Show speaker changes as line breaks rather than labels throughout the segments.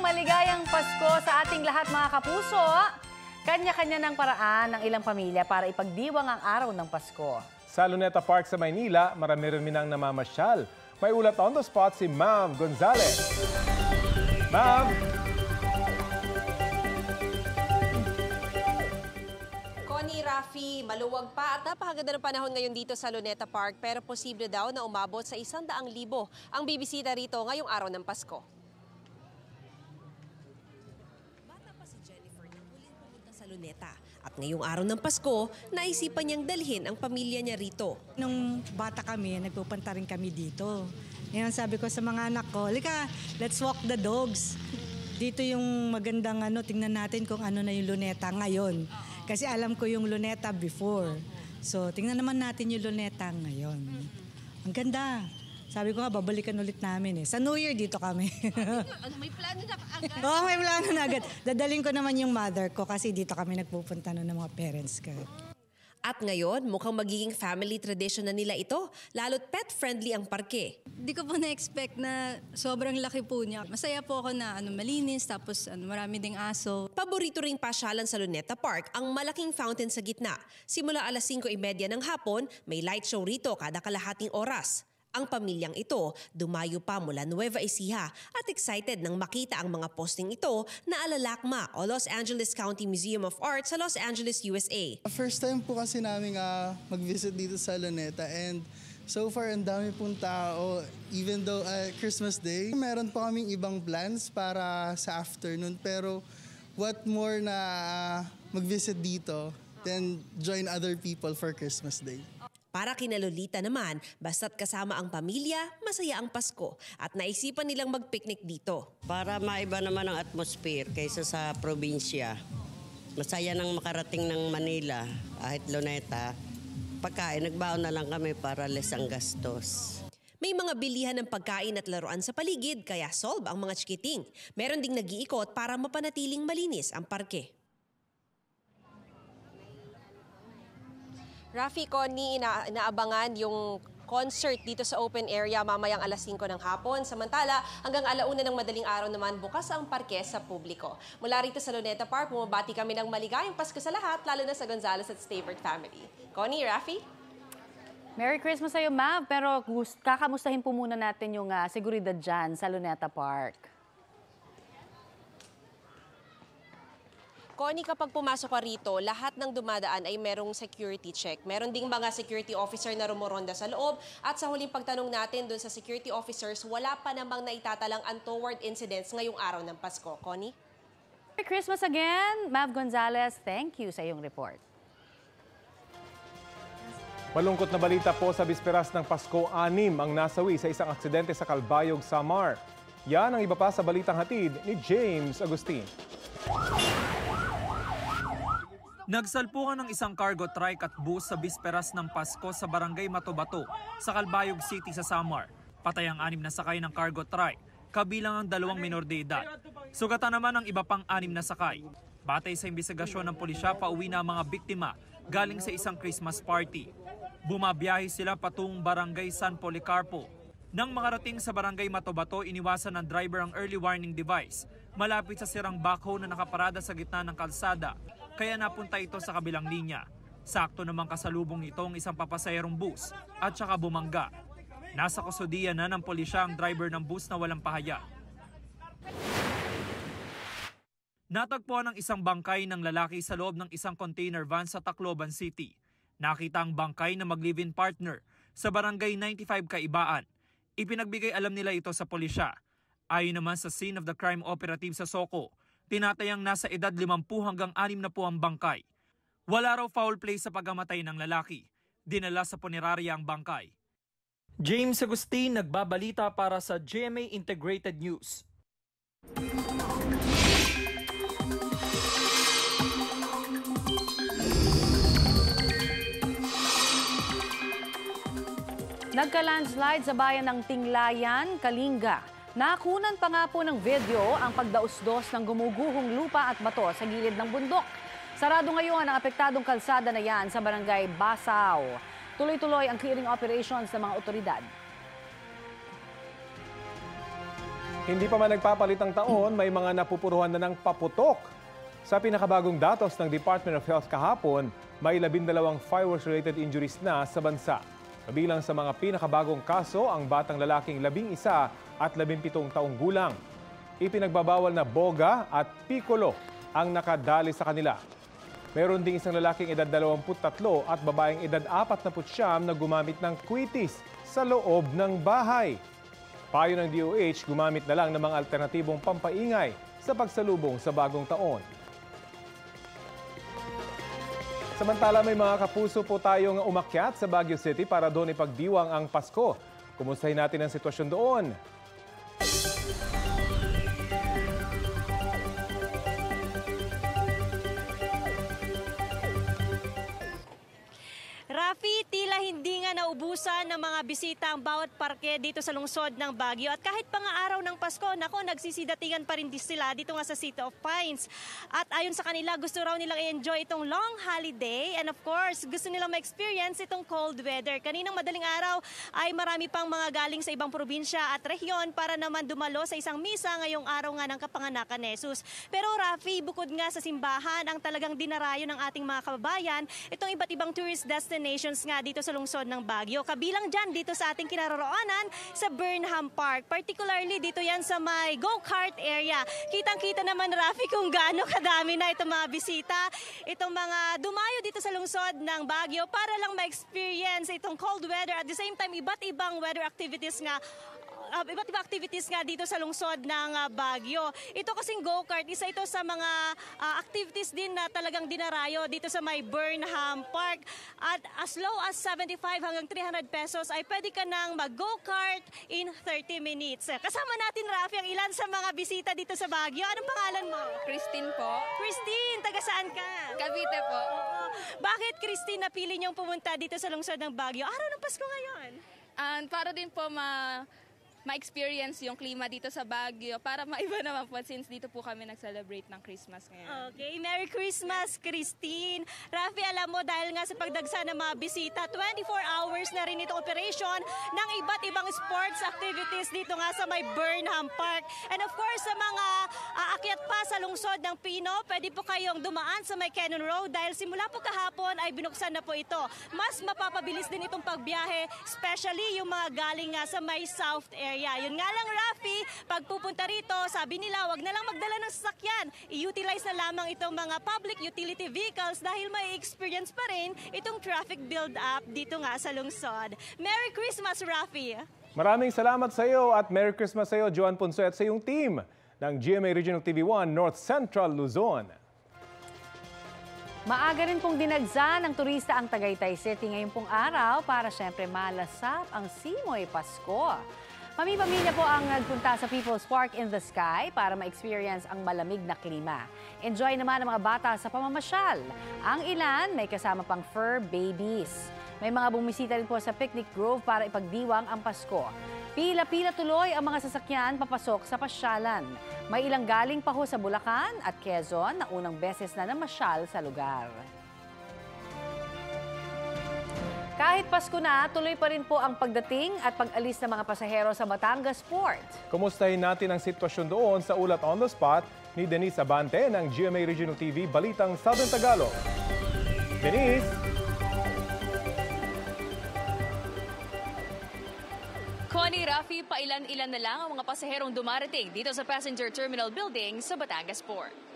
Maligayang Pasko sa ating lahat mga kapuso. Kanya-kanya ng paraan ng ilang pamilya para ipagdiwang ang araw ng Pasko.
Sa Luneta Park sa Maynila, marami rin minang namamasyal. May ulat on the spot si Ma'am Gonzales. Ma'am!
Connie, Rafi, maluwag pa at napakaganda ng panahon ngayon dito sa Luneta Park pero posible daw na umabot sa 100,000 ang bibisita rito ngayong araw ng Pasko. Luneta. At ngayong araw ng Pasko, naisipan niyang dalhin ang pamilya niya rito.
Nung bata kami, nagpupunta rin kami dito. Ngayon sabi ko sa mga anak ko, "Lika, let's walk the dogs." Dito yung magandang tingnan natin kung ano na yung Luneta ngayon. Kasi alam ko yung Luneta before. So tingnan naman natin yung Luneta ngayon. Ang ganda. Sabi ko nga, babalikan ulit namin eh. Sa New Year dito kami.
May plano na agad?
Oo, may plano na agad. Dadaling ko naman yung mother ko kasi dito kami nagpupunta ng mga parents ko.
At ngayon, mukhang magiging family tradition na nila ito, lalo't pet-friendly ang parke.
Di ko po na-expect na sobrang laki po niya. Masaya po ako na malinis, tapos marami ding aso.
Paborito ring pasyalan sa Luneta Park ang malaking fountain sa gitna. Simula alas 5:30 ng hapon, may light show rito kada kalahating oras. Ang pamilyang ito, dumayo pa mula Nueva Ecija at excited nang makita ang mga posting ito na alalakma o Los Angeles County Museum of Art sa Los Angeles, USA.
First time po kasi namin mag-visit dito sa Luneta and so far ang dami pong tao. Even though Christmas Day, meron po kaming ibang plans para sa afternoon pero what more na mag-visit dito than join other people for Christmas Day.
Para kina Lolita naman, basta't kasama ang pamilya, masaya ang Pasko at naisipan nilang mag-picnic dito.
Para maiba naman ang atmosphere kaysa sa probinsya. Masaya nang makarating ng Manila, kahit Luneta. Pagkain, nagbaon na lang kami para less ang gastos.
May mga bilihan ng pagkain at laruan sa paligid kaya solve ang mga chikiting. Meron ding nag-iikot para mapanatiling malinis ang parke. Rafi, Connie, inaabangan yung concert dito sa open area mamayang alas 5 ng hapon. Samantala, hanggang alauna ng madaling araw naman bukas ang parke sa publiko. Mula rito sa Luneta Park, bumabati kami ng maligayang Pasko sa lahat, lalo na sa Gonzales at Stavert family. Connie, Rafi?
Merry Christmas sa'yo, ma'am. Pero kakamustahin po muna natin yung seguridad dyan sa Luneta Park.
Connie, kapag pumasok ka rito, lahat ng dumadaan ay merong security check. Meron ding mga security officer na rumoronda sa loob. At sa huling pagtanong natin dun sa security officers, wala pa namang naitatalang untoward incidents ngayong araw ng Pasko. Connie?
Merry Christmas again, Mav Gonzales. Thank you sa iyong report.
Malungkot na balita po sa bisperas ng Pasko, 6 ang nasawi sa isang aksidente sa Calbayog, Samar. Yan ang iba pa sa balitang hatid ni James Agustin.
Nagsalpukan ng isang cargo trike at bus sa bisperas ng Pasko sa barangay Matobato sa Calbayog City sa Samar. Patay ang 6 na sakay ng cargo trike, kabilang ang 2 minor de edad. Sugatan naman ang iba pang 6 na sakay. Batay sa imbestigasyon ng pulisya, pauwi na ang mga biktima galing sa isang Christmas party. Bumabiyahe sila patungong barangay San Policarpo. Nang makarating sa barangay Matobato, iniwasan ng driver ang early warning device malapit sa sirang backhoe na nakaparada sa gitna ng kalsada. Kaya napunta ito sa kabilang linya. Sakto namang kasalubong nito ang isang papasayerong bus at saka bumangga. Nasa kustudiya na ng pulisya ang driver ng bus na walang pahayag. Natagpuan ang isang bangkay ng lalaki sa loob ng isang container van sa Tacloban City. Nakita ang bangkay na mag-live-in partner sa barangay 95 Kaibaan. Ipinagbigay alam nila ito sa pulisya. Ayon naman sa scene of the crime operative sa Soco, tinatayang nasa edad 50 hanggang 60 ang bangkay. Wala raw foul play sa pagkamatay ng lalaki. Dinala sa punerarya ang bangkay. James Agustin, nagbabalita para sa GMA Integrated News.
Nagka-landslide sa bayan ng Tinglayan, Kalinga. Nakunan pa nga po ng video ang pagdausdos ng gumuguhong lupa at bato sa gilid ng bundok. Sarado ngayon ang apektadong kalsada na yan sa barangay Basaw. Tuloy-tuloy ang clearing operations ng mga otoridad.
Hindi pa man nagpapalit ang taon, may mga napupuruhan na ng paputok. Sa pinakabagong datos ng Department of Health kahapon, may 12 fireworks-related injuries na sa bansa. Kabilang sa mga pinakabagong kaso, ang batang lalaking 11 at 17 taong gulang. Ipinagbabawal na boga at piccolo ang nakadali sa kanila. Meron ding isang lalaking edad 23 at babaeng edad 49 na gumamit ng kwitis sa loob ng bahay. Payo ng DOH, gumamit na lang ng mga alternatibong pampaingay sa pagsalubong sa bagong taon. Samantala, may mga kapuso po tayong umakyat sa Baguio City para doon ipagdiwang ang Pasko. Kumustahin natin ang sitwasyon doon.
Rafi, tila hindi nga naubusan ng mga bisita ang bawat parke dito sa lungsod ng Baguio. At kahit pa nga araw ng Pasko, nagsisidatingan pa rin sila dito nga sa City of Pines. At ayon sa kanila, gusto raw nilang i-enjoy itong long holiday. And of course, gusto nilang ma-experience itong cold weather. Kaninang madaling araw ay marami pang mga galing sa ibang probinsya at rehiyon para naman dumalo sa isang misa ngayong araw nga ng kapanganakan ni Jesus. Pero Rafi, bukod nga sa simbahan, ang talagang dinarayo ng ating mga kababayan, itong iba't ibang tourist destinations nga dito sa lungsod ng Baguio. Kabilang dyan dito sa ating kinaroroonan sa Burnham Park. Particularly dito yan sa may go-kart area. Kitang-kita naman, Rafi, kung gaano kadami na itong mga bisita, itong mga dumayo dito sa lungsod ng Baguio para lang ma-experience itong cold weather. At the same time, iba't ibang weather activities nga dito sa lungsod ng Baguio. Ito kasing go-kart, isa ito sa mga activities din na talagang dinarayo dito sa may Burnham Park. At as low as 75 hanggang 300 pesos ay pwede ka nang mag-go-kart in 30 minutes. Kasama natin, Rafi, ang ilan sa mga bisita dito sa Baguio. Anong pangalan mo?
Christine po.
Christine, taga saan ka?
Cavite po.
Oo. Bakit, Christine, napili niyong pumunta dito sa lungsod ng Baguio? Araw ng Pasko ngayon.
Para din po ma-experience yung klima dito sa Baguio para maiba naman po since dito po kami nag-celebrate ng Christmas ngayon.
Okay, Merry Christmas, Christine. Rafi, alam mo, dahil nga sa pagdagsa ng mga bisita, 24 hours na rin itong operation ng iba't ibang sports activities dito nga sa may Burnham Park. And of course, sa mga aakyat pa sa lungsod ng Pino, pwede po kayong dumaan sa may Cannon Road dahil simula po kahapon ay binuksan na po ito. Mas mapapabilis din itong pagbiyahe, especially yung mga galing nga sa may South area. Yun nga lang, Rafi, pag pupunta rito, sabi nila, wag na lang magdala ng sasakyan. I-utilize na lamang itong mga public utility vehicles dahil may experience pa rin itong traffic build-up dito nga sa lungsod. Merry Christmas, Rafi!
Maraming salamat sa iyo at Merry Christmas sa iyo, Joan Ponce, at sa iyong team ng GMA Regional TV1 North Central Luzon.
Maaga rin pong dinagsa ng turista ang Tagaytay City ngayong pong araw para syempre malasap ang Simoy Pasko. Mami-pamilya po ang nagpunta sa People's Park in the Sky para ma-experience ang malamig na klima. Enjoy naman ang mga bata sa pamamasyal. Ang ilan may kasama pang fur babies. May mga bumisita rin po sa Picnic Grove para ipagdiwang ang Pasko. Pila-pila tuloy ang mga sasakyan papasok sa pasyalan. May ilang galing pa ho sa Bulacan at Quezon na unang beses na namasyal sa lugar. Kahit Pasko na, tuloy pa rin po ang pagdating at pag-alis ng mga pasahero sa Batangas Port.
Kumustahin natin ang sitwasyon doon sa ulat on the spot ni Denise Abante ng GMA Regional TV Balitang Southern Tagalog. Denise!
Connie, Rafi, pailan-ilan na lang ang mga pasaherong dumarating dito sa Passenger Terminal Building sa Batangas Port.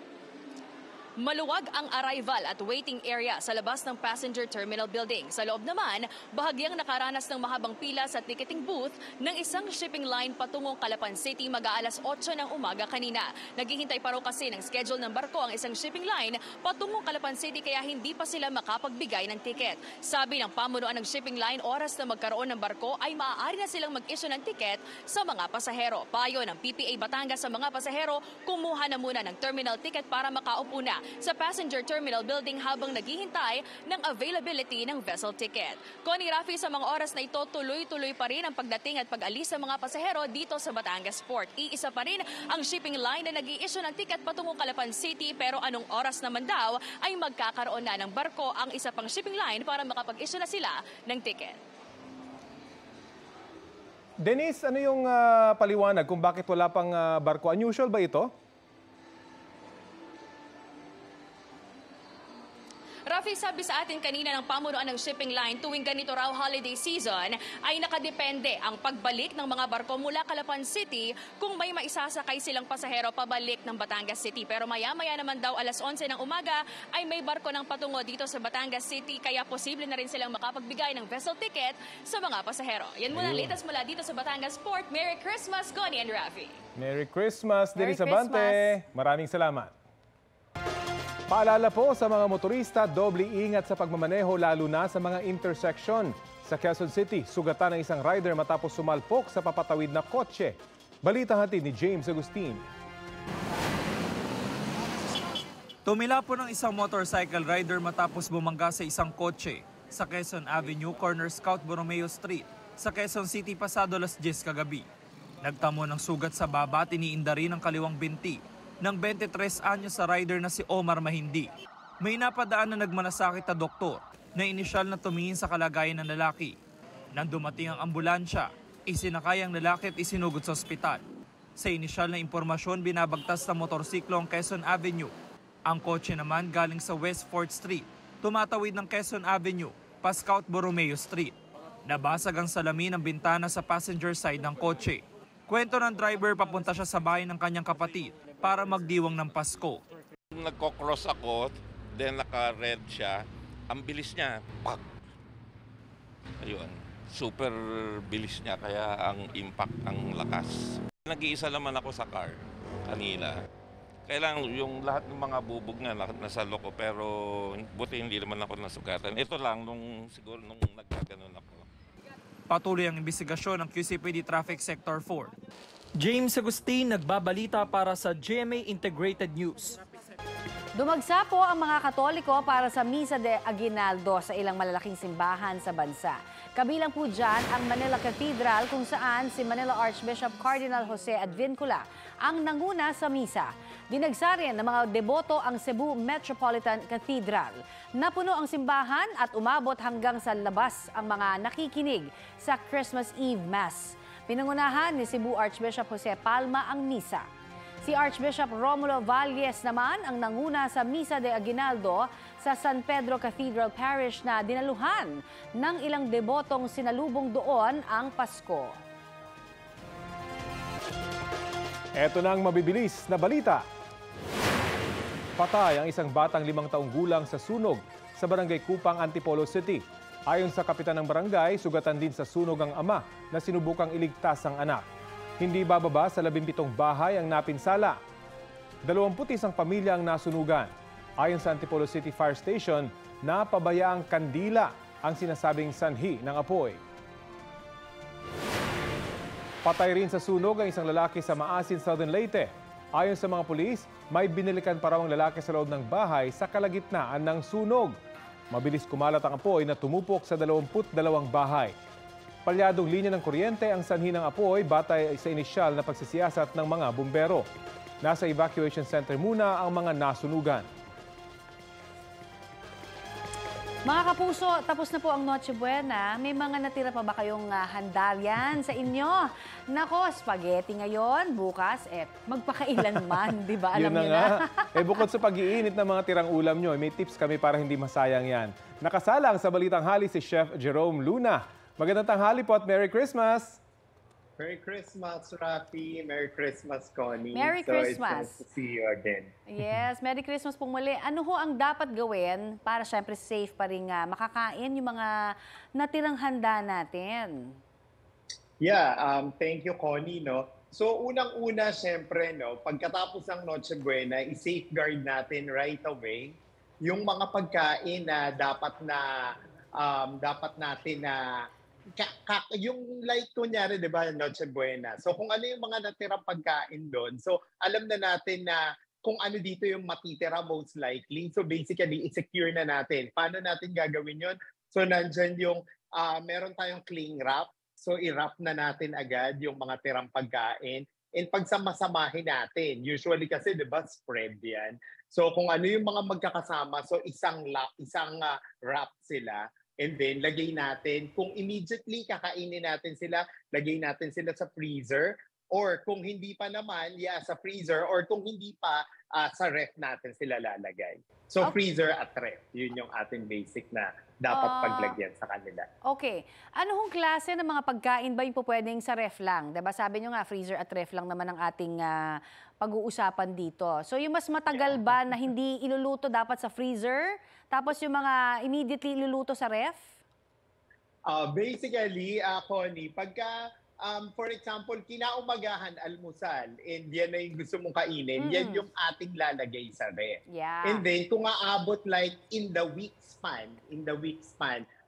Maluwag ang arrival at waiting area sa labas ng Passenger Terminal Building. Sa loob naman, bahagyang nakaranas ng mahabang pila sa ticketing booth ng isang shipping line patungong Calapan City mag-aalas 8 ng umaga kanina. Naghihintay pa raw kasi ng schedule ng barko ang isang shipping line patungong Calapan City kaya hindi pa sila makapagbigay ng ticket. Sabi ng pamunuan ng shipping line, oras na magkaroon ng barko ay maaari na silang mag-issue ng ticket sa mga pasahero. Payo ng PPA Batangas sa mga pasahero, kumuha na muna ng terminal ticket para makaupo na sa passenger terminal building habang naghihintay ng availability ng vessel ticket. Connie, Rafi, sa mga oras na ito, tuloy-tuloy pa rin ang pagdating at pag-alis sa mga pasahero dito sa Batangas Port. Iisa pa rin ang shipping line na nag-i-issue ng ticket patungong Calapan City, pero anong oras naman daw ay magkakaroon na ng barko ang isa pang shipping line para makapag-issue na sila ng ticket.
Denise, ano yung paliwanag kung bakit wala pang barko? Unusual ba ito?
Rafi, sabi sa atin kanina ng pamunuan ng shipping line, tuwing ganito raw holiday season ay nakadepende ang pagbalik ng mga barko mula Calapan City kung may maisasakay silang pasahero pabalik ng Batangas City. Pero maya-maya naman daw alas 11 ng umaga ay may barko ng patungo dito sa Batangas City, kaya posible na rin silang makapagbigay ng vessel ticket sa mga pasahero. Yan muna ang latest mula dito sa Batangas Port. Merry Christmas, Connie and Rafi.
Merry Christmas, Denise Abante.
Christmas.
Maraming salamat. Paalala po sa mga motorista, doble ingat sa pagmamaneho lalo na sa mga intersection. Sa Quezon City, sugatan ng isang rider matapos sumalpok sa papatawid na kotse. Balita hatid ni James Agustin.
Tumila po ng isang motorcycle rider matapos bumangga sa isang kotse sa Quezon Avenue, corner Scout Borromeo Street, sa Quezon City pasado alas 10 kagabi. Nagtamo ng sugat sa baba at iniinda rin ang kaliwang binti ng 23 anyos sa rider na si Omar Mahindi. May napadaan na nagmalasakit na doktor na inisyal na tumingin sa kalagayan ng lalaki. Nang dumating ang ambulansya, isinakay ang lalaki at isinugod sa ospital. Sa inisyal na impormasyon, binabagtas na motorsiklo ang Quezon Avenue. Ang kotse naman galing sa West 4th Street, tumatawid ng Quezon Avenue, pa Scout Borromeo Street. Nabasag ang salamin ng bintana sa passenger side ng kotse. Kwento ng driver, papunta siya sa bahay ng kanyang kapatid para magdiwang ng Pasko.
Nagko-cross ako, then naka-red siya. Ang bilis niya, pak! Ayun, super bilis niya, kaya ang impact, ang lakas. Nag-iisa naman ako sa car kanina. Kailangan yung lahat ng mga bubog nga nasa loko, pero buti hindi naman ako nasugatan. Ito lang, siguro nung nagkaganon ako.
Patuloy ang investigasyon ng QCPD Traffic Sector 4. James Agustin, nagbabalita para sa GMA Integrated News.
Dumagsa po ang mga Katoliko para sa Misa de Aguinaldo sa ilang malalaking simbahan sa bansa. Kabilang po dyan ang Manila Cathedral kung saan si Manila Archbishop Cardinal Jose Advincula ang nanguna sa misa. Dinagsa rin ng mga deboto ang Cebu Metropolitan Cathedral. Napuno ang simbahan at umabot hanggang sa labas ang mga nakikinig sa Christmas Eve Mass. Pinangunahan ni Cebu Archbishop Jose Palma ang misa. Si Archbishop Romulo Valles naman ang nanguna sa Misa de Aguinaldo sa San Pedro Cathedral Parish na dinaluhan ng ilang debotong sinalubong doon ang Pasko.
Eto na ang mabibilis na balita. Patay ang isang batang 5 taong gulang sa sunog sa Barangay Kupang, Antipolo City. Ayon sa kapitan ng barangay, sugatan din sa sunog ang ama na sinubukang iligtas ang anak. Hindi bababa sa 17 bahay ang napinsala. 21 pamilya ang nasunugan. Ayon sa Antipolo City Fire Station, napabayaang kandila ang sinasabing sanhi ng apoy. Patay rin sa sunog ang isang lalaki sa Maasin, Southern Leyte. Ayon sa mga pulis, may binilikan pa raw ang lalaki sa loob ng bahay sa kalagitnaan ng sunog. Mabilis kumalat ang apoy na tumupok sa 22 bahay. Palyadong linya ng kuryente ang sanhi ng apoy batay sa inisyal na pagsisiyasat ng mga bumbero. Nasa evacuation center muna ang mga nasunugan.
Mga kapuso, tapos na po ang Noche Buena. May mga natira pa ba kayong handa yan sa inyo? Nako, spaghetti ngayon, bukas, magpakailanman, di ba? Alam niyo na.
Bukod sa pag-iinit ng mga tirang ulam nyo, may tips kami para hindi masayang yan. Nakasalang sa Balitang Hali si Chef Jerome Luna. Magandang tanghali po at Merry Christmas!
Merry Christmas, Rafi. Merry Christmas, Connie.
Merry Christmas.
It's nice to see you again.
Yes, Merry Christmas pong muli. Ano ho ang dapat gawin para syempre safe pa rin makakain yung mga natirang handa natin?
Yeah, thank you, Connie. No? So, unang-una, syempre, pagkatapos ng Noche Buena, i-safeguard natin right away yung mga pagkain na dapat natin na yung like kunyari, di ba, Noche Buena. So kung ano yung mga natirang pagkain doon, so alam na natin na kung ano dito yung matitira most likely. So basically, i-secure na natin. Paano natin gagawin yon? So nandyan yung, meron tayong cling wrap. So i-wrap na natin agad yung mga tirang pagkain. And pagsamasamahin natin, usually kasi 'di ba spread 'yan. So kung ano yung mga magkakasama, so isang wrap sila. And then lagay natin, kung immediately kakainin natin sila, lagay natin sila sa freezer. Or kung hindi pa naman, sa freezer. Or kung hindi pa, sa ref natin sila lalagay. So freezer at ref, yun yung ating basic na dapat paglagyan sa kanila.
Okay. Ano hong klase ng mga pagkain ba yung pwedeng sa ref lang? Diba sabi nyo nga, freezer at ref lang naman ang ating pag-uusapan dito. So yung mas matagal ba na hindi iluluto dapat sa freezer? Tapos yung mga immediately iluluto sa ref?
Basically, Connie, pagka for example, kinaumagahan almusal, and yan na yung gusto mong kainin, yan yung ating lalagay sa ref.
Yeah.
And then, kung aabot like in the week span,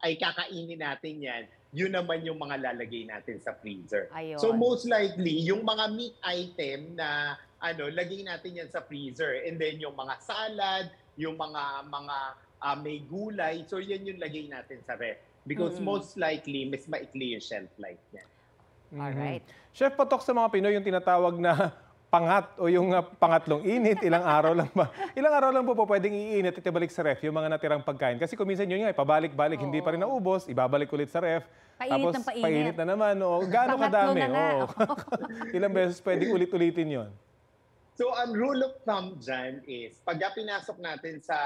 ay kakainin natin yan, yun naman yung mga lalagay natin sa freezer.
Ayun.
So most likely, yung mga meat item na lagay natin yan sa freezer. And then yung mga salad, yung mga may gulay, so yan yung lagay natin sa ref. Because most likely, mas maikli yung shelf life niya.
Alright.
Chef, patok sa mga Pinoy yung tinatawag na pangat o yung pangatlong init, ilang araw lang ba? Ilang araw lang po pwedeng iinit at ibalik sa ref yung mga natirang pagkain. Kasi kung minsan yun nga, pabalik-balik, hindi pa rin naubos, ibabalik ulit sa ref.
Painit
tapos
ng painit.
painit na naman. O, gaano kadami? Ilang beses pwedeng ulit-ulitin yon?
So, ang rule of thumb dyan is, pag pinasok natin sa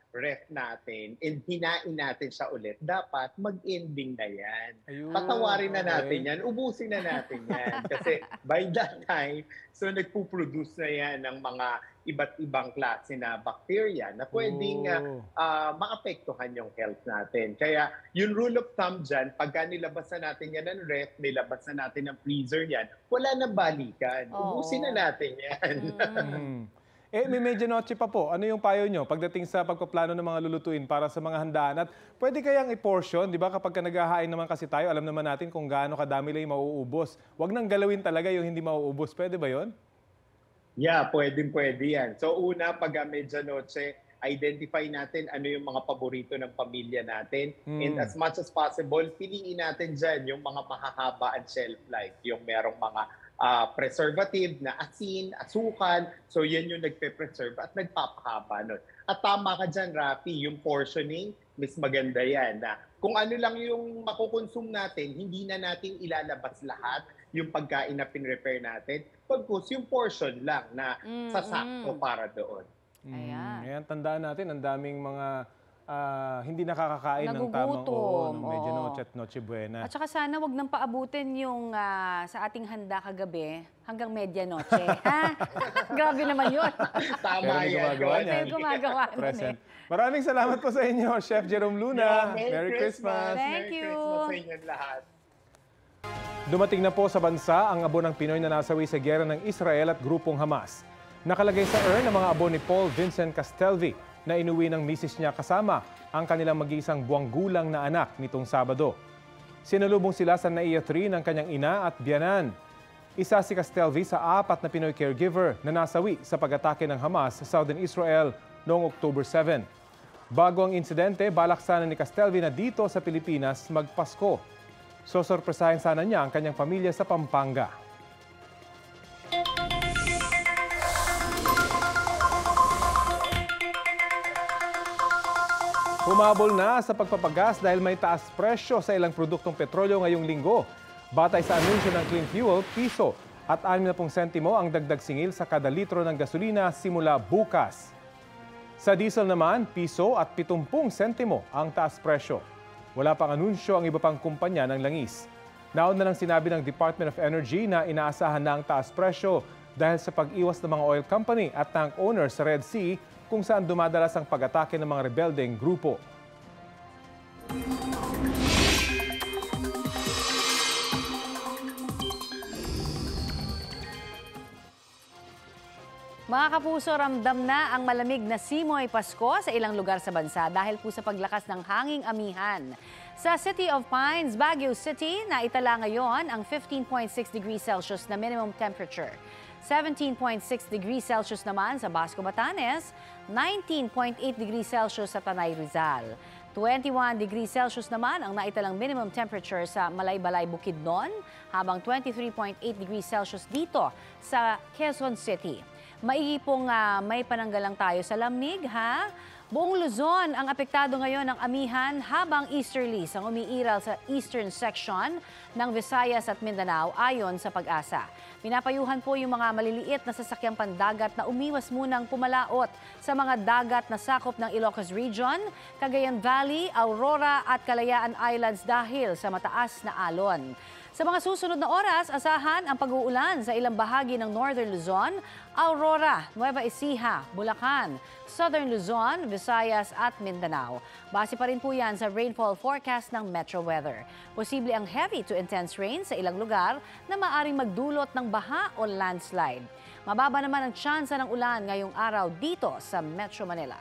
ref natin and hinain natin siya ulit, dapat mag-ending na yan. Patawarin na natin yan, ubusin na natin yan. Kasi by that time, so nagpuproduce na yan ng mga iba't ibang klase na bacteria na pwedeng maapektuhan yung health natin. Kaya yung rule of thumb dyan, pagka nilabasan natin yan ng ref, nilabasan natin ng freezer yan, wala na balikan. Ubusin na natin yan.
May medianoche pa po. Ano yung payo nyo pagdating sa pagpaplano ng mga lulutuin para sa mga handaan? At pwede kayang i-portion, di ba? Kapag naghahain naman kasi tayo, alam naman natin kung gaano kadami lang yung mauubos. Huwag nang galawin talaga yung hindi mauubos. Pwede ba yon?
Yeah, pwede yan. So una, pag medianoche, identify natin ano yung mga paborito ng pamilya natin. And as much as possible, piliin natin dyan yung mga mahahaba at shelf life. Yung merong mga preservative na asin, asukal. So yan yung nagpe-preserve at nagpapahaba nun. At tama ka dyan, Rafi, yung portioning, mas maganda yan. Na kung ano lang yung makukonsume natin, hindi na natin ilalabas lahat yung pagkain na pinrepare natin. Pagkus yung portion lang na sasakto para doon.
Ayan, tandaan natin, ang daming mga hindi nakakakain ng tamang medianoche at noche buena.
At saka sana wag nang paabutin yung sa ating handa kagabi hanggang medianoche. Grabe naman yun.
Tama yan.
Gumagawa
Present. Maraming salamat po sa inyo, Chef Jerome Luna.
Merry Christmas.
Thank you.
Merry Christmas sa inyong lahat.
Dumating na po sa bansa ang abo ng Pinoy na nasawi sa giyera ng Israel at grupong Hamas. Nakalagay sa urn ang mga abo ni Paul Vincent Castelvi na inuwi ng misis niya kasama ang kanilang mag-iisang buwang gulang na anak nitong Sabado. Sinalubong sila sa NAIA 3 ng kanyang ina at biyanan. Isa si Castelvi sa 4 na Pinoy caregiver na nasawi sa pag-atake ng Hamas sa Southern Israel noong October 7. Bago ang insidente, balak sana ni Castelvi na dito sa Pilipinas magpasko. Sosorpresahin sana niya ang kanyang pamilya sa Pampanga. Humabol na sa pagpapagas dahil may taas presyo sa ilang produktong petrolyo ngayong linggo. Batay sa anunsyo ng Clean Fuel, piso at 60 sentimo ang dagdag singil sa kada litro ng gasolina simula bukas. Sa diesel naman, piso at 70 sentimo ang taas presyo. Wala pang anunsyo ang iba pang kumpanya ng langis. Nauna lang sinabi ng Department of Energy na inaasahan na ang taas presyo dahil sa pag-iwas ng mga oil company at tank owners sa Red Sea kung saan dumadalas ang pag-atake ng mga rebeldeng grupo.
Mga kapuso, ramdam na ang malamig na simoy Pasko sa ilang lugar sa bansa dahil po sa paglakas ng hanging amihan. Sa City of Pines, Baguio City, naitala ngayon ang 15.6 degrees Celsius na minimum temperature. 17.6 degrees Celsius naman sa Basco, Batanes, 19.8 degrees Celsius sa Tanay, Rizal. 21 degrees Celsius naman ang naitalang minimum temperature sa Malaybalay, Bukidnon, habang 23.8 degrees Celsius dito sa Quezon City. Maigi pong may pananggalang tayo sa lamig, ha? Buong Luzon ang apektado ngayon ng amihan habang easterlies ang umiiral sa eastern section ng Visayas at Mindanao ayon sa Pag-asa. Pinapayuhan po yung mga maliliit na sasakyang pandagat na umiwas munang pumalaot sa mga dagat na sakop ng Ilocos Region, Cagayan Valley, Aurora at Kalayaan Islands dahil sa mataas na alon. Sa mga susunod na oras, asahan ang pag-uulan sa ilang bahagi ng Northern Luzon, Aurora, Nueva Ecija, Bulacan, Southern Luzon, Visayas at Mindanao. Base pa rin po yan sa rainfall forecast ng Metro Weather. Posible ang heavy to intense rain sa ilang lugar na maaring magdulot ng baha o landslide. Mababa naman ang tsansa ng ulan ngayong araw dito sa Metro Manila.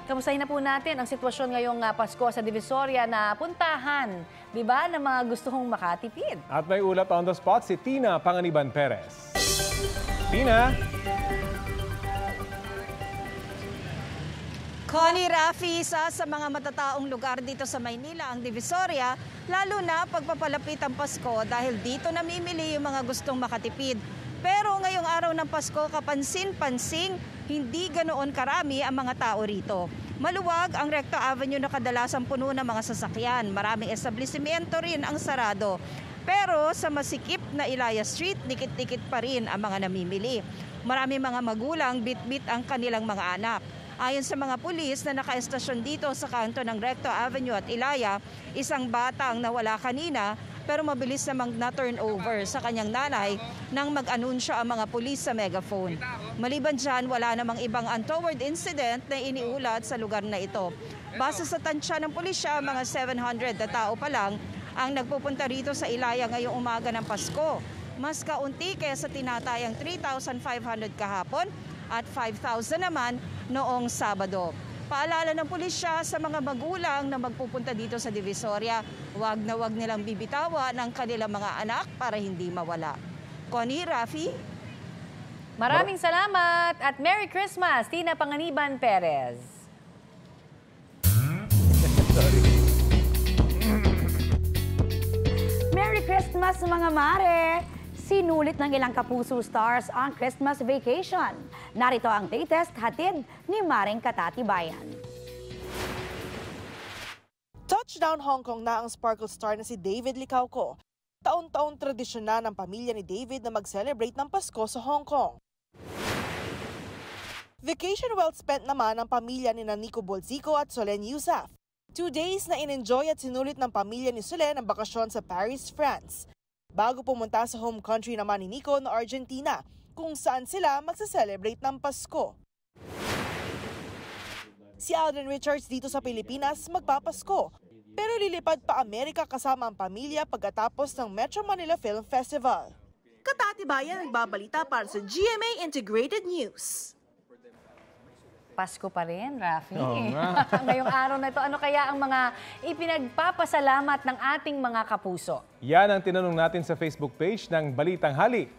Kamustahin na po natin ang sitwasyon ngayong Pasko sa Divisoria na puntahan, di ba, ng mga gusto kong makatipid.
At may ulat on the spot si Tina Panganiban Perez. Tina?
Connie, Rafi, isa sa mga matataong lugar dito sa Maynila ang Divisoria, lalo na pagpapalapit ang Pasko dahil dito namimili yung mga gustong makatipid. Pero ngayong araw ng Pasko, kapansin-pansing, hindi ganoon karami ang mga tao rito. Maluwag ang Recto Avenue na kadalasang puno ng mga sasakyan. Maraming establishmento rin ang sarado. Pero sa masikip na Ilaya Street, dikit-dikit pa rin ang mga namimili. Maraming mga magulang bit-bit ang kanilang mga anak. Ayon sa mga pulis na nakaestasyon dito sa kanto ng Recto Avenue at Ilaya, isang bata ang nawala kanina pero mabilis namang na-turn over sa kanyang nanay nang mag-anunsyo ang mga pulis sa megaphone. Maliban dyan, wala namang ibang untoward incident na iniulat sa lugar na ito. Base sa tansya ng pulisya, mga 700 na tao pa lang ang nagpupunta rito sa Ilaya ngayong umaga ng Pasko. Mas kaunti kaysa tinatayang 3,500 kahapon at 5,000 naman noong Sabado. Paalala ng pulisya sa mga magulang na magpupunta dito sa Divisoria, wag na wag nilang bibitawan ang kanilang mga anak para hindi mawala. Connie, Rafi?
Maraming salamat at Merry Christmas, Tina Panganiban Perez.
Merry Christmas mga mare! Sinulit ng ilang Kapuso stars ang Christmas vacation. Narito ang latest hatid ni Maring Katatibayan.
Touchdown Hong Kong na ang sparkle star na si David Licauco. Taon-taon tradisyon na ng pamilya ni David na mag-celebrate ng Pasko sa Hong Kong. Vacation well spent naman ang pamilya ni Nico Bolzico at Solen Yusaf. 2 days na in-enjoy at sinulit ng pamilya ni Solen ang bakasyon sa Paris, France. Bago pumunta sa home country naman ni Nico na Argentina, kung saan sila magsa-celebrate ng Pasko. Si Alden Richards dito sa Pilipinas magpapasko, pero lilipad pa Amerika kasama ang pamilya pagkatapos ng Metro Manila Film Festival. Katatibayan nagbabalita para sa GMA Integrated News.
Pasko pa rin, Rafi.
Oo nga.
Ngayong araw na ito, ano kaya ang mga ipinagpapasalamat ng ating mga kapuso?
Yan ang tinanong natin sa Facebook page ng Balitang Hali.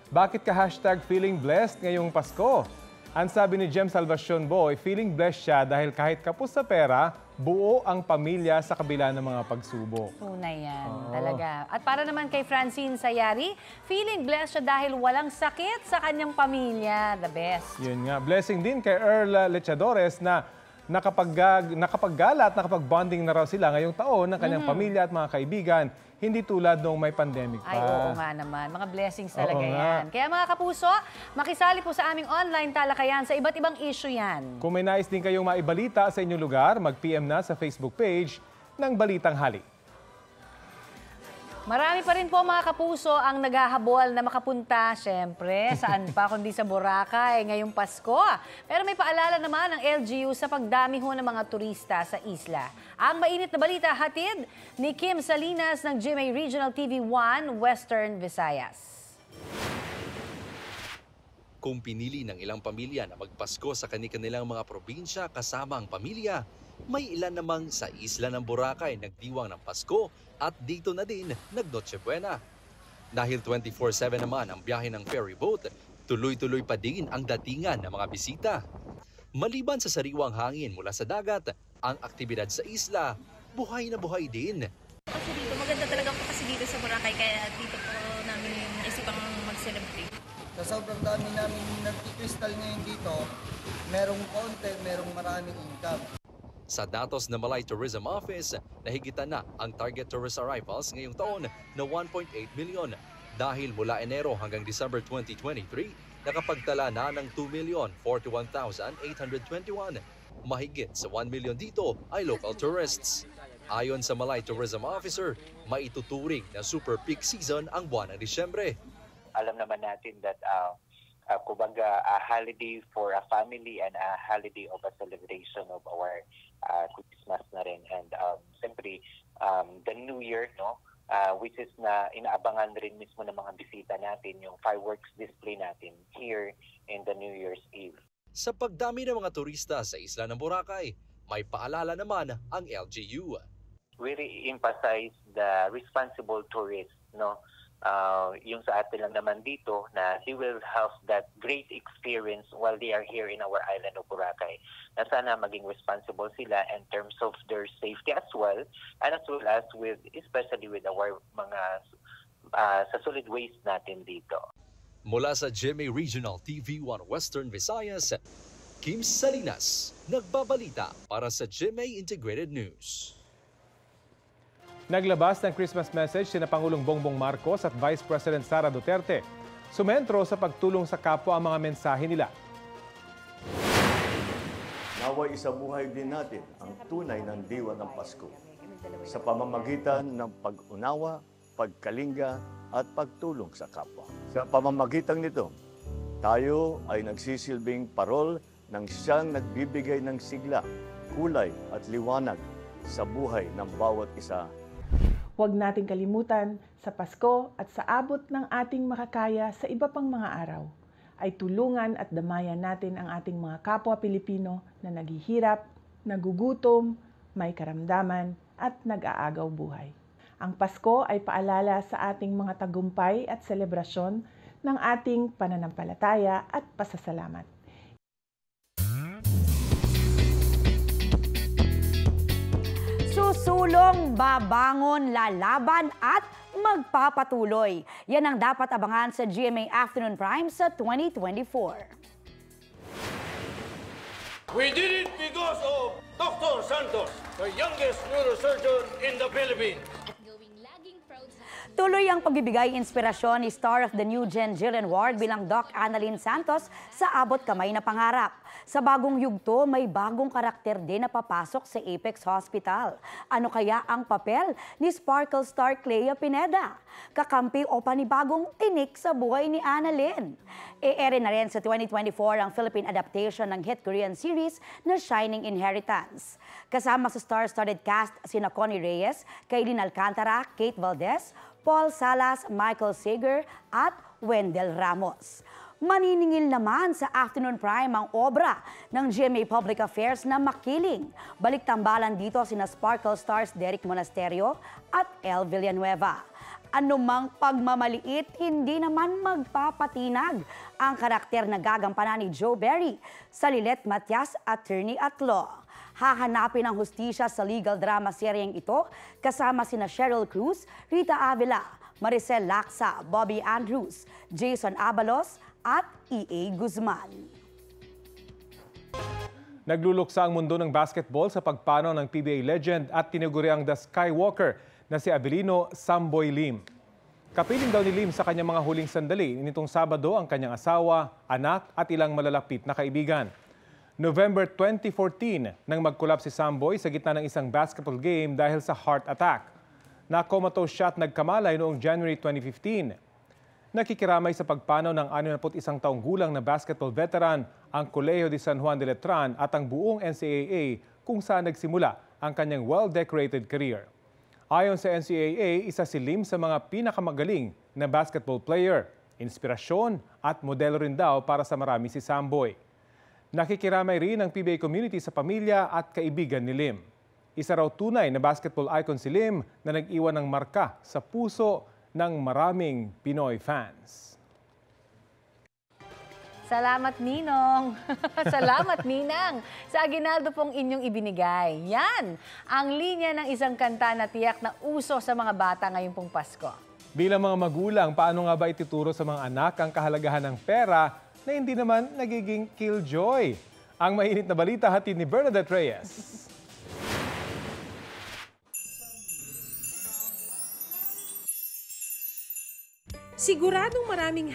Bakit ka #feeling blessed ngayong Pasko? Ang sabi ni Jem Salvacion Boy, feeling blessed siya dahil kahit kapos sa pera, buo ang pamilya sa kabila ng mga pagsubok.
Tunay yan, talaga. At para naman kay Francine Sayari, feeling blessed siya dahil walang sakit sa kanyang pamilya. The best.
Yun nga. Blessing din kay Earl Lechadores na nakapaggalat, nakapag-bonding na raw sila ngayong taon ng kanyang pamilya at mga kaibigan. Hindi tulad nung may pandemic pa.
Ay, oo nga naman. Mga blessings talaga yan. Kaya mga kapuso, makisali po sa aming online talakayan sa iba't ibang issue yan.
Kung may nais din kayong maibalita sa inyong lugar, mag-PM na sa Facebook page ng Balitang Hali.
Marami pa rin po mga kapuso ang naghahabol na makapunta, syempre, saan pa kundi sa Boracay ngayong Pasko. Pero may paalala naman ang LGU sa pagdami ho ng mga turista sa isla. Ang mainit na balita hatid ni Kim Salinas ng GMA Regional TV 1 Western Visayas.
Kung pinili ng ilang pamilya na magpasko sa kanilang mga probinsya kasama ang pamilya, may ilan namang sa isla ng Boracay nagdiwang ng Pasko at dito na din nag-Noche Buena. Dahil 24/7 naman ang biyahe ng ferry boat, tuloy-tuloy pa din ang datingan ng mga bisita. Maliban sa sariwang hangin mula sa dagat, ang aktibidad sa isla, buhay na buhay din.
Kasi dito, maganda talaga po kasi dito sa Boracay, kaya dito po namin naisipang mag-celebrate.
Sa sobrang dami namin nagkikristal ngayon dito, merong konti, merong maraming income.
Sa datos ng Malay Tourism Office, nahigitan na ang target tourist arrivals ngayong taon na 1.8 million. Dahil mula Enero hanggang December 2023, nakapagtala na ng 2,041,821. Mahigit sa 1 million dito ay local tourists. Ayon sa Malay Tourism Officer, maituturing na super peak season ang buwan ng Disyembre.
Alam naman natin that kumbaga a holiday for a family and a holiday of a celebration of our Christmas na rin, and siyempre the New Year, no, which is na inaabangan rin mismo ng mga bisita natin yung fireworks display natin here in the New Year's Eve.
Sa pagdami ng mga turista sa isla ng Boracay, may paalala naman ang LGU.
We re-emphasize the responsible tourist, no? Yung sa atin lang naman dito na they will have that great experience while they are here in our island of Boracay. Na sana maging responsible sila in terms of their safety as well, and as well as with, especially with our mga sa solid waste natin dito.
Mula sa GMA Regional TV1 Western Visayas, Kim Salinas, nagbabalita para sa GMA Integrated News.
Naglabas ng Christmas message sina Pangulong Bongbong Marcos at Vice President Sara Duterte. Sumentro sa pagtulong sa kapwa ang mga mensahe nila.
Naway isabuhay din natin ang tunay ng diwa ng Pasko sa pamamagitan ng pag-unawa, pagkalinga at pagtulong sa kapwa. Sa pamamagitan nito, tayo ay nagsisilbing parol ng siyang nagbibigay ng sigla, kulay at liwanag sa buhay ng bawat isa.
Huwag nating kalimutan, sa Pasko at sa abot ng ating makakaya sa iba pang mga araw, ay tulungan at damayan natin ang ating mga kapwa Pilipino na naghihirap, nagugutom, may karamdaman at nag-aagaw buhay. Ang Pasko ay paalala sa ating mga tagumpay at selebrasyon ng ating pananampalataya at pasasalamat.
Susulong, babangon, lalaban at magpapatuloy. Yan ang dapat abangan sa GMA Afternoon Prime sa 2024.
We did it because of Dr. Santos, the youngest neurosurgeon in the Philippines.
Tuloy ang pagbibigay inspirasyon ni star of the new Gen Jillian Ward bilang Doc Annalyn Santos sa abot kamay na pangarap. Sa bagong yugto, may bagong karakter din na papasok sa Apex Hospital. Ano kaya ang papel ni Sparkle star Clea Pineda? Kakampi o panibagong tinik sa buhay ni Annalyn? E-ere na rin sa 2024 ang Philippine adaptation ng hit Korean series na Shining Inheritance. Kasama sa star-studded cast sina Connie Reyes, Kaylin Alcantara, Kate Valdez, Paul Salas, Michael Sager at Wendell Ramos. Maniningil naman sa Afternoon Prime ang obra ng GMA Public Affairs na Makiling. Balik-tambalan dito sina Sparkle stars Derek Monasterio at El Villanueva. Anumang pagmamaliit, hindi naman magpapatinag ang karakter na gagampanan ni Joe Berry sa Lilet Matias Attorney at Law. Hahanapin ang hustisya sa legal drama seryeng ito kasama sina Cheryl Cruz, Rita Avila, Maricel Laksa, Bobby Andrews, Jason Abalos at E.A. Guzman.
Nagluluksa ang mundo ng basketball sa pagpanaw ng PBA legend at tinaguriang The Skywalker na si Avelino Samboy Lim. Kapiling daw ni Lim sa kanyang mga huling sandali nitong Sabado ang kanyang asawa, anak at ilang malalapit na kaibigan. November 2014 nang mag-collapse si Samboy sa gitna ng isang basketball game dahil sa heart attack. Na-comatose siya at nagkamalay noong January 2015. Nakikiramay sa pagpanaw ng 61 taong gulang na basketball veteran ang Colegio de San Juan de Letran at ang buong NCAA kung saan nagsimula ang kanyang well-decorated career. Ayon sa NCAA, isa si Lim sa mga pinakamagaling na basketball player, inspirasyon at modelo rin daw para sa marami si Samboy. Nakikiramay rin ang PBA community sa pamilya at kaibigan ni Lim. Isa raw tunay na basketball icon si Lim na nag-iwan ng marka sa puso ng maraming Pinoy fans.
Salamat, Ninong. Salamat, Ninang, sa aginaldo pong inyong ibinigay. Yan ang linya ng isang kanta na tiyak na uso sa mga bata ngayong pong Pasko.
Bilang mga magulang, paano nga ba ituturo sa mga anak ang kahalagahan ng pera na hindi naman nagiging killjoy? Ang mainit na balita hatid ni Bernadette Reyes.
Siguradong maraming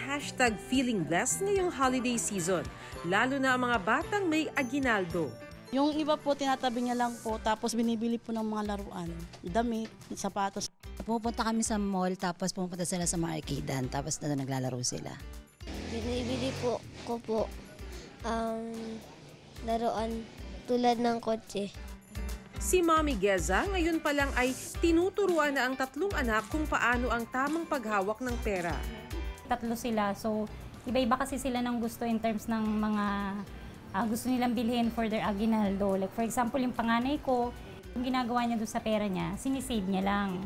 #feeling blessed ngayong holiday season, lalo na ang mga batang may aginaldo.
Yung iba po, tinatabi niya lang po, tapos binibili po ng mga laruan, damit, sapatos.
Pupunta kami sa mall, tapos pupunta sila sa mga arcadean, tapos na naglalaro sila.
Binibili po ko po laruan tulad ng kotse.
Si Mommy Geza ngayon pa lang ay tinuturuan na ang 3 anak kung paano ang tamang paghawak ng pera.
3 sila, so iba-iba kasi sila ng gusto in terms ng mga gusto nilang bilhin for their aginaldo. Like for example, yung panganay ko, yung ginagawa niya doon sa pera niya, sinisave niya lang.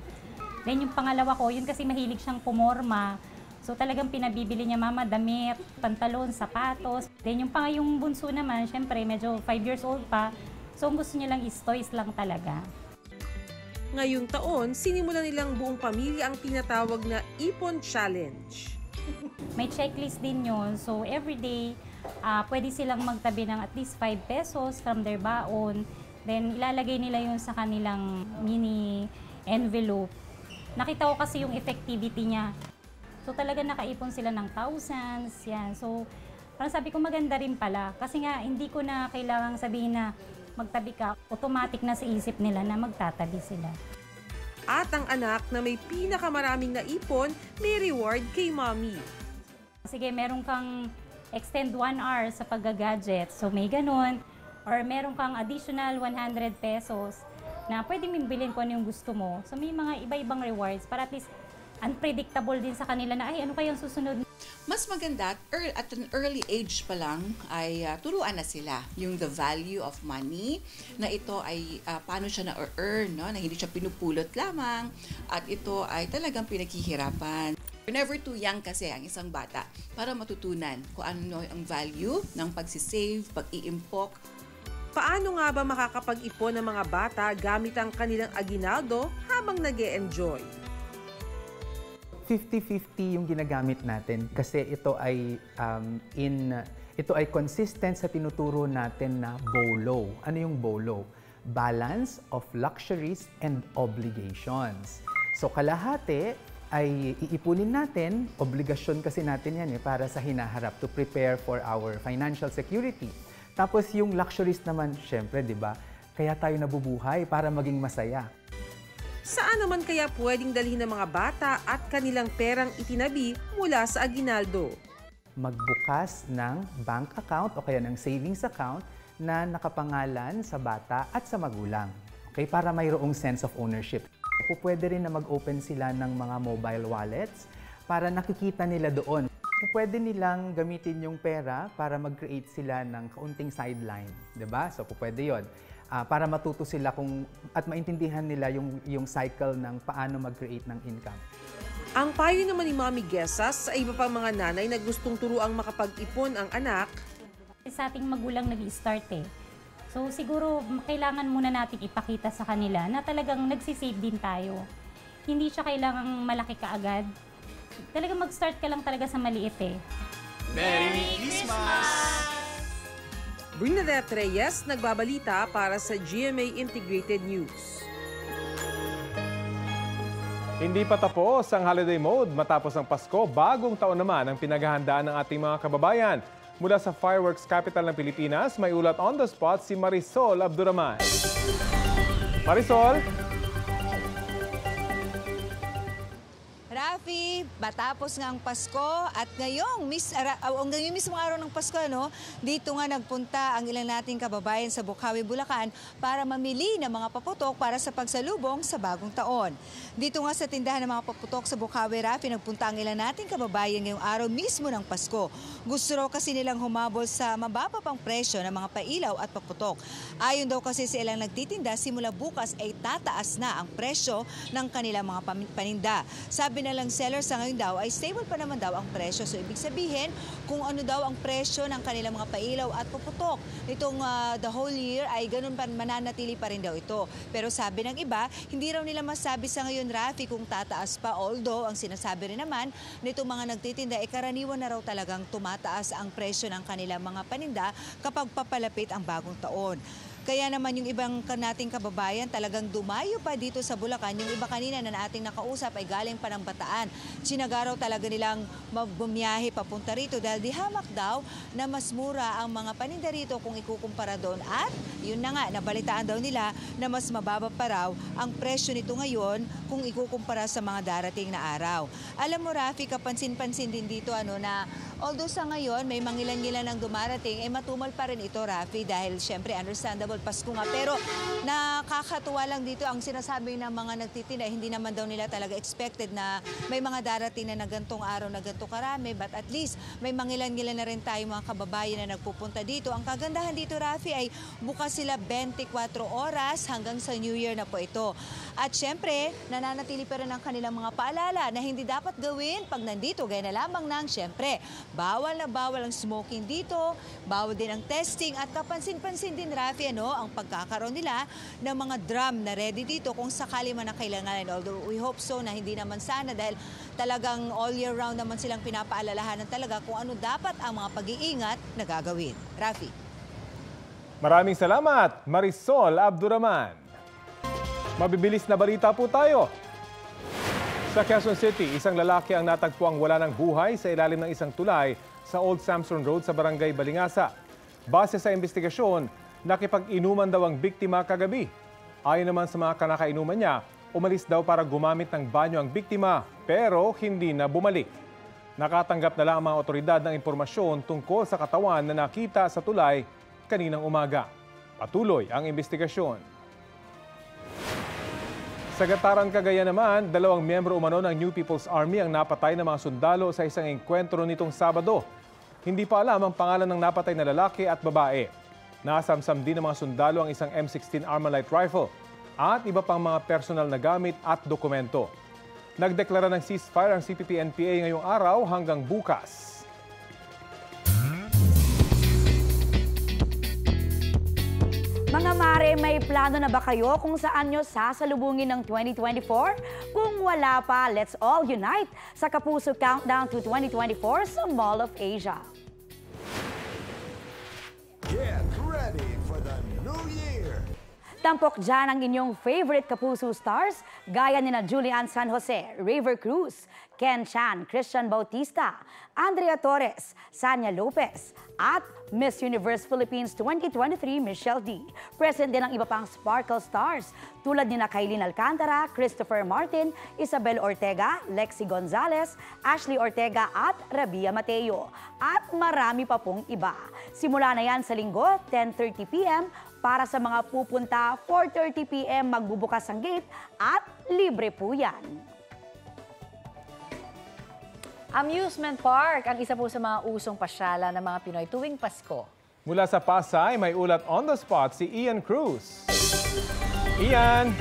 Then yung pangalawa ko, yun kasi mahilig siyang pumorma. So talagang pinabibili niya mama damit, pantalon, sapatos. Then yung bunso naman, syempre medyo 5 years old pa. So ang gusto niya lang is toys lang talaga.
Ngayong taon, sinimulan nilang buong pamilya ang tinatawag na Ipon Challenge.
May checklist din yun. So everyday, pwede silang magtabi ng at least 5 pesos from their baon. Then ilalagay nila yun sa kanilang mini envelope. Nakita ko kasi yung effectivity niya. So talaga nakaipon sila ng thousands. Yan. So parang sabi ko maganda rin pala. Kasi nga hindi ko na kailangang sabihin na magtabi ka, automatic na sa isip nila na magtatabi sila.
At ang anak na may pinakamaraming naipon, may reward kay Mommy.
Sige, meron kang extend 1 hour sa paggagadget, so may ganun. Or meron kang additional 100 pesos na pwede mong bilhin kung ano yung gusto mo. So may mga iba-ibang rewards para at least unpredictable din sa kanila na ay ano kayang susunod.
Mas maganda at an early age pa lang ay turuan na sila yung the value of money, na ito ay paano siya na-earn, no? Na hindi siya pinupulot lamang at ito ay talagang pinaghihirapan. Never too young kasi ang isang bata para matutunan kung ano ang value ng pagsisave, pag-iimpok.
Paano nga ba makakapag-ipon ng mga bata gamit ang kanilang aginaldo habang nag-e-enjoy?
50-50 yung ginagamit natin kasi ito ay consistent sa tinuturo natin na BOLO. Ano yung BOLO? Balance of luxuries and obligations. So kalahati ay iipunin natin, obligasyon kasi natin yan para sa hinaharap to prepare for our financial security. Tapos yung luxuries naman, syempre, di ba? Kaya tayo nabubuhay para maging masaya.
Saan naman kaya pwedeng dalhin ng mga bata at kanilang perang itinabi mula sa aginaldo?
Magbukas ng bank account o kaya ng savings account na nakapangalan sa bata at sa magulang. Okay? Para mayroong sense of ownership. Pwede rin na mag-open sila ng mga mobile wallets para nakikita nila doon. Pwede nilang gamitin yung pera para mag-create sila ng kaunting sideline. Diba? So pwede yon. Para matuto sila at maintindihan nila yung cycle ng paano mag-create ng income.
Ang payo naman ni Mommy Geza sa iba pang mga nanay na gustong turuang makapag-ipon ang anak.
Sa ating magulang nag-start So siguro kailangan muna natin ipakita sa kanila na talagang nagsisave din tayo. Hindi siya kailangang malaki kaagad. Talagang mag-start ka lang talaga sa maliit
Merry Christmas!
Bernadette Reyes, nagbabalita para sa GMA Integrated News.
Hindi pa tapos ang holiday mode matapos ang Pasko, bagong taon naman ang pinaghahandaan ng ating mga kababayan. Mula sa fireworks capital ng Pilipinas, may ulat on the spot si Marisol Abduraman. Marisol?
Rafi,
Matapos nga ang Pasko at ngayong mismong araw ng Pasko, dito nga nagpunta ang ilang nating kababayan sa Bocaue, Bulacan para mamili ng mga paputok para sa pagsalubong sa bagong taon. Dito nga sa tindahan ng mga paputok sa Bocaue, Rafi, nagpunta ang ilang nating kababayan ngayong araw mismo ng Pasko. Gusto raw kasi nilang humabol sa mababa pang presyo ng mga pailaw at paputok. Ayon daw kasi sa ilang nagtitinda, simula bukas ay tataas na ang presyo ng kanilang mga paninda. Sabi na lang seller sa ngayon daw ay stable pa naman daw ang presyo. So ibig sabihin kung ano daw ang presyo ng kanilang mga pailaw at paputok nitong the whole year ay ganun pa, mananatili pa rin daw ito. Pero sabi ng iba, hindi raw nila masabi sa ngayon, Rafi, kung tataas pa. Although ang sinasabi rin naman nitong mga nagtitinda ay karaniwan na raw talagang tumataas ang presyo ng kanilang mga paninda kapag papalapit ang bagong taon. Kaya naman yung ibang nating kababayan talagang dumayo pa dito sa Bulacan. Yung iba kanina na ating nakausap ay galing pa ng Bataan. Sinagaraw talaga nilang bumiyahe papunta rito dahil di hamak daw na mas mura ang mga paninda rito kung ikukumpara doon. At yun na nga, nabalitaan daw nila na mas mababa pa raw ang presyo nito ngayon kung ikukumpara sa mga darating na araw. Alam mo, Rafi, kapansin-pansin din dito na although sa ngayon may mangilan-ngilan ang dumarating, matumal pa rin ito, Rafi, dahil syempre understandable Pasko nga. Pero nakakatuwa lang dito ang sinasabi ng mga nagtitinda, hindi naman daw nila talaga expected na may mga darating na gantong araw na ganto karami, but at least may mangilan-ngilan na rin tayo mga kababayan na nagpupunta dito. Ang kagandahan dito, Rafi, ay bukas sila 24 oras hanggang sa New Year na po ito. At syempre, nananatili pa rin ang kanilang mga paalala na hindi dapat gawin pag nandito, gaya na lamang ng syempre, bawal na bawal ang smoking dito, bawal din ang testing, at kapansin-pansin din, Rafi, ang pagkakaroon nila ng mga drum na ready dito kung sakali man na kailangan. Although we hope so na hindi naman sana, dahil talagang all year round naman silang pinapaalalahanan talaga kung ano dapat ang mga pag-iingat na gagawin. Rafi.
Maraming salamat, Marisol Abduraman. Mabibilis na balita po tayo. Sa Quezon City, isang lalaki ang natagpuang wala ng buhay sa ilalim ng isang tulay sa Old Samson Road sa Barangay Balingasa. Base sa investigasyon, nakipag-inuman daw ang biktima kagabi. Ayon naman sa mga kanakainuman niya, umalis daw para gumamit ng banyo ang biktima pero hindi na bumalik. Nakatanggap na lang ang mga otoridad ng impormasyon tungkol sa katawan na nakita sa tulay kaninang umaga. Patuloy ang investigasyon. Sa Gataran, Cagayan naman, 2 miyembro umano ng New People's Army ang napatay ng mga sundalo sa isang engkwentro nitong Sabado. Hindi pa alam ang pangalan ng napatay na lalaki at babae. Nasamsam din ng mga sundalo ang isang M16 Armalite rifle at iba pang mga personal na gamit at dokumento. Nagdeklara ng ceasefire ang CPP-NPA ngayong araw hanggang bukas.
Mga mare, may plano na ba kayo kung saan nyo sasalubungin ng 2024? Kung wala pa, let's all unite sa Kapuso Countdown to 2024 sa Mall of Asia.
Get ready for the new year!
Tampok dyan ang inyong favorite Kapuso stars gaya nina Julian San Jose, River Cruz, Ken Chan, Christian Bautista, Andrea Torres, Sanya Lopez, at Miss Universe Philippines 2023 Michelle D. Present din ang iba pang sparkle stars tulad nina Kailin Alcantara, Christopher Martin, Isabel Ortega, Lexi Gonzalez, Ashley Ortega at Rabia Mateo. At marami pa pong iba. Simula na yan sa Linggo, 10:30 p.m. Para sa mga pupunta, 4:30 p.m. magbubukas ang gate at libre po yan.
Amusement Park ang isa po sa mga usong pasyalan ng mga Pinoy tuwing Pasko.
Mula sa Pasay, may ulat on the spot si Ian Cruz. Ian!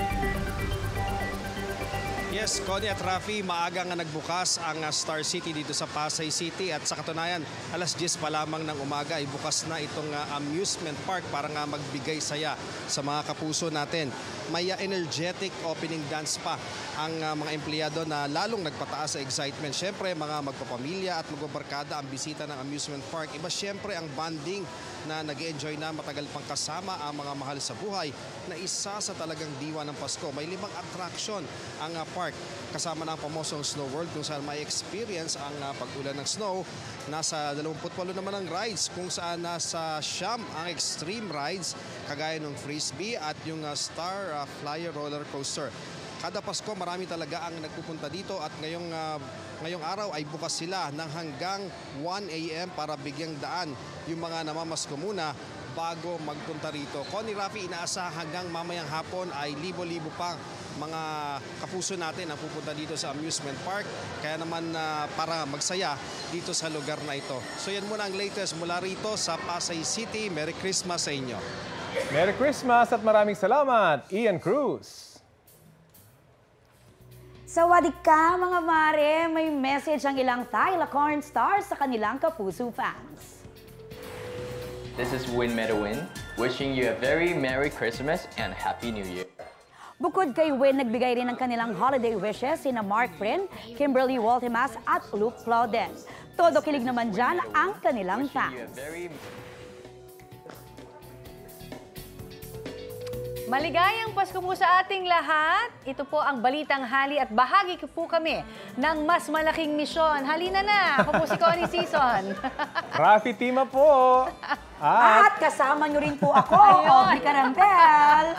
Yes, Connie at Rafi, maaga nga nagbukas ang Star City dito sa Pasay City at sa katunayan, alas 10 pa lamang ng umaga ay bukas na itong amusement park para nga magbigay saya sa mga kapuso natin. May energetic opening dance pa ang mga empleyado na lalong nagpataas sa excitement. Siyempre, mga magpapamilya at magbabarkada ang bisita ng amusement park. Iba siyempre ang bonding na nag-enjoy na matagal pang kasama ang mga mahal sa buhay na isa sa talagang diwa ng Pasko. May 5 attraction ang park kasama ng pamosong Snow World kung saan may experience ang pag-ulan ng snow. Nasa 28 naman ang rides kung saan nasa 9 ang extreme rides kagaya ng Frisbee at yung Star Flyer Roller Coaster. Kada Pasko marami talaga ang nagpupunta dito at ngayong araw ay bukas sila ng hanggang 1 a.m. para bigyang daan yung mga namamasko muna bago magpunta rito. Connie, Rafi, inaasahan hanggang mamayang hapon ay libo-libo pa mga kapuso natin ang pupunta dito sa amusement park. Kaya naman para magsaya dito sa lugar na ito. So yan muna ang latest mula rito sa Pasay City. Merry Christmas sa inyo.
Merry Christmas at maraming salamat, Ian Cruz.
Sawadik ka mga mare, may message ang ilang Tyla Corn stars sa kanilang kapuso fans.
This is Win Medawin, wishing you a very Merry Christmas and Happy New Year.
Bukod kay Win, nagbigay rin ng kanilang holiday wishes sina Mark Prin, Kimberly Waltimas at Luke Clauden. Todo kilig naman dyan ang kanilang fans.
Maligayang Pasko po sa ating lahat. Ito po ang Balitang Hali at bahagi po kami ng mas malaking misyon. Halina na! Ako po si Connie Season.
Rafi Tima po.
At kasama nyo rin po ako, Audrey Carantel.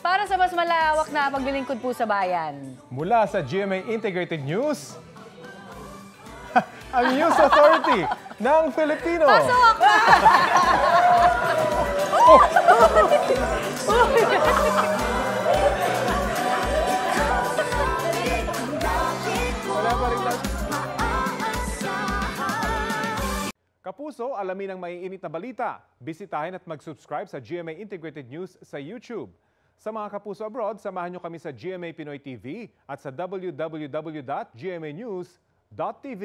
Para sa mas malawak na paglilingkod po sa bayan.
Mula sa GMA Integrated News, ang News Authority ng Filipino.
Pasok!
Wala pa rin lang. Kapuso, alamin ang maiinit na balita. Bisitahin at mag-subscribe sa GMA Integrated News sa YouTube. Sa mga kapuso abroad, samahan nyo kami sa GMA Pinoy TV at sa www.gmanews.tv.